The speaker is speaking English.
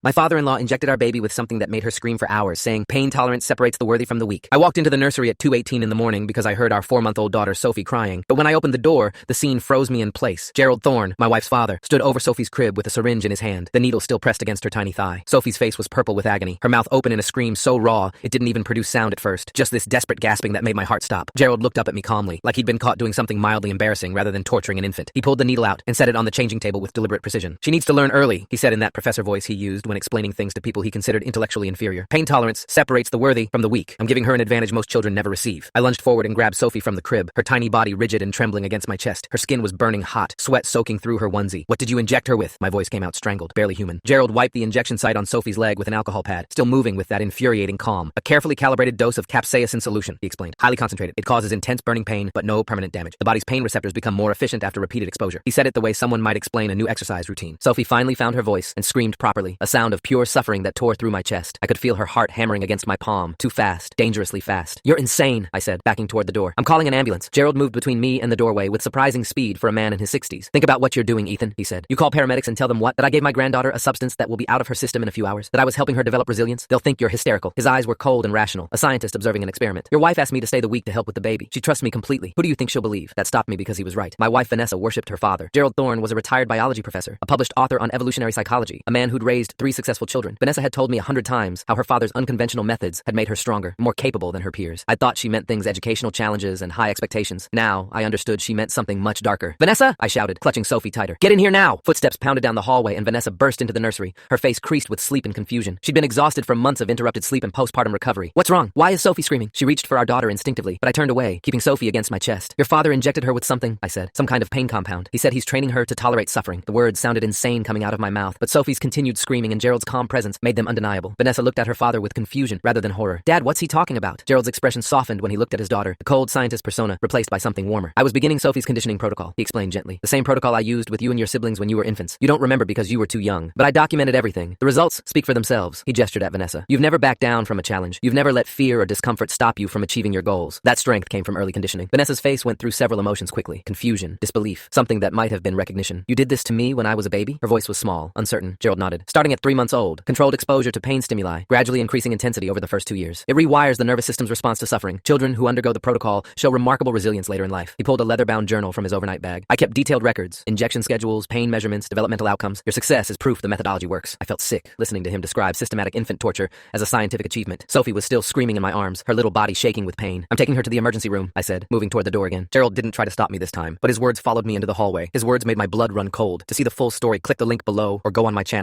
My father-in-law injected our baby with something that made her scream for hours, saying pain tolerance separates the worthy from the weak. I walked into the nursery at 2:18 in the morning because I heard our 4-month-old daughter Sophie crying. But when I opened the door, the scene froze me in place. Gerald Thorne, my wife's father, stood over Sophie's crib with a syringe in his hand, the needle still pressed against her tiny thigh. Sophie's face was purple with agony, her mouth open in a scream so raw it didn't even produce sound at first, just this desperate gasping that made my heart stop. Gerald looked up at me calmly, like he'd been caught doing something mildly embarrassing rather than torturing an infant. He pulled the needle out and set it on the changing table with deliberate precision. She needs to learn early, he said in that professor voice he used when explaining things to people he considered intellectually inferior. Pain tolerance separates the worthy from the weak. I'm giving her an advantage most children never receive. I lunged forward and grabbed Sophie from the crib, her tiny body rigid and trembling against my chest. Her skin was burning hot, sweat soaking through her onesie. What did you inject her with? My voice came out strangled, barely human. Gerald wiped the injection site on Sophie's leg with an alcohol pad, still moving with that infuriating calm. A carefully calibrated dose of capsaicin solution, he explained. Highly concentrated. It causes intense burning pain, but no permanent damage. The body's pain receptors become more efficient after repeated exposure. He said it the way someone might explain a new exercise routine. Sophie finally found her voice and screamed properly, a sound of pure suffering that tore through my chest. I could feel her heart hammering against my palm, too fast, dangerously fast. You're insane, I said, backing toward the door. I'm calling an ambulance. Gerald moved between me and the doorway with surprising speed for a man in his 60s. Think about what you're doing, Ethan, he said. You call paramedics and tell them what? That I gave my granddaughter a substance that will be out of her system in a few hours? That I was helping her develop resilience? They'll think you're hysterical. His eyes were cold and rational, a scientist observing an experiment. Your wife asked me to stay the week to help with the baby. She trusts me completely. Who do you think she'll believe? That stopped me because he was right. My wife Vanessa worshipped her father. Gerald Thorne was a retired biology professor, a published author on evolutionary psychology, a man who'd raised 3 successful children. Vanessa had told me 100 times how her father's unconventional methods had made her stronger, more capable than her peers. I thought she meant things educational challenges and high expectations. Now, I understood she meant something much darker. Vanessa! I shouted, clutching Sophie tighter. Get in here now! Footsteps pounded down the hallway and Vanessa burst into the nursery, her face creased with sleep and confusion. She'd been exhausted from months of interrupted sleep and postpartum recovery. What's wrong? Why is Sophie screaming? She reached for our daughter instinctively, but I turned away, keeping Sophie against my chest. Your father injected her with something, I said. Some kind of pain compound. He said he's training her to tolerate suffering. The words sounded insane coming out of my mouth, but Sophie's continued screaming and Gerald's calm presence made them undeniable. Vanessa looked at her father with confusion rather than horror. Dad, what's he talking about? Gerald's expression softened when he looked at his daughter, the cold scientist persona replaced by something warmer. I was beginning Sophie's conditioning protocol, he explained gently. The same protocol I used with you and your siblings when you were infants. You don't remember because you were too young, but I documented everything. The results speak for themselves. He gestured at Vanessa. You've never backed down from a challenge. You've never let fear or discomfort stop you from achieving your goals. That strength came from early conditioning. Vanessa's face went through several emotions quickly. Confusion, disbelief, something that might have been recognition. You did this to me when I was a baby? Her voice was small, uncertain. Gerald nodded. Starting at 3 months old, controlled exposure to pain stimuli, gradually increasing intensity over the first 2 years. It rewires the nervous system's response to suffering. Children who undergo the protocol show remarkable resilience later in life. He pulled a leather-bound journal from his overnight bag. I kept detailed records, injection schedules, pain measurements, developmental outcomes. Your success is proof the methodology works. I felt sick, listening to him describe systematic infant torture as a scientific achievement. Sophie was still screaming in my arms, her little body shaking with pain. I'm taking her to the emergency room, I said, moving toward the door again. Gerald didn't try to stop me this time, but his words followed me into the hallway. His words made my blood run cold. To see the full story, click the link below or go on my channel.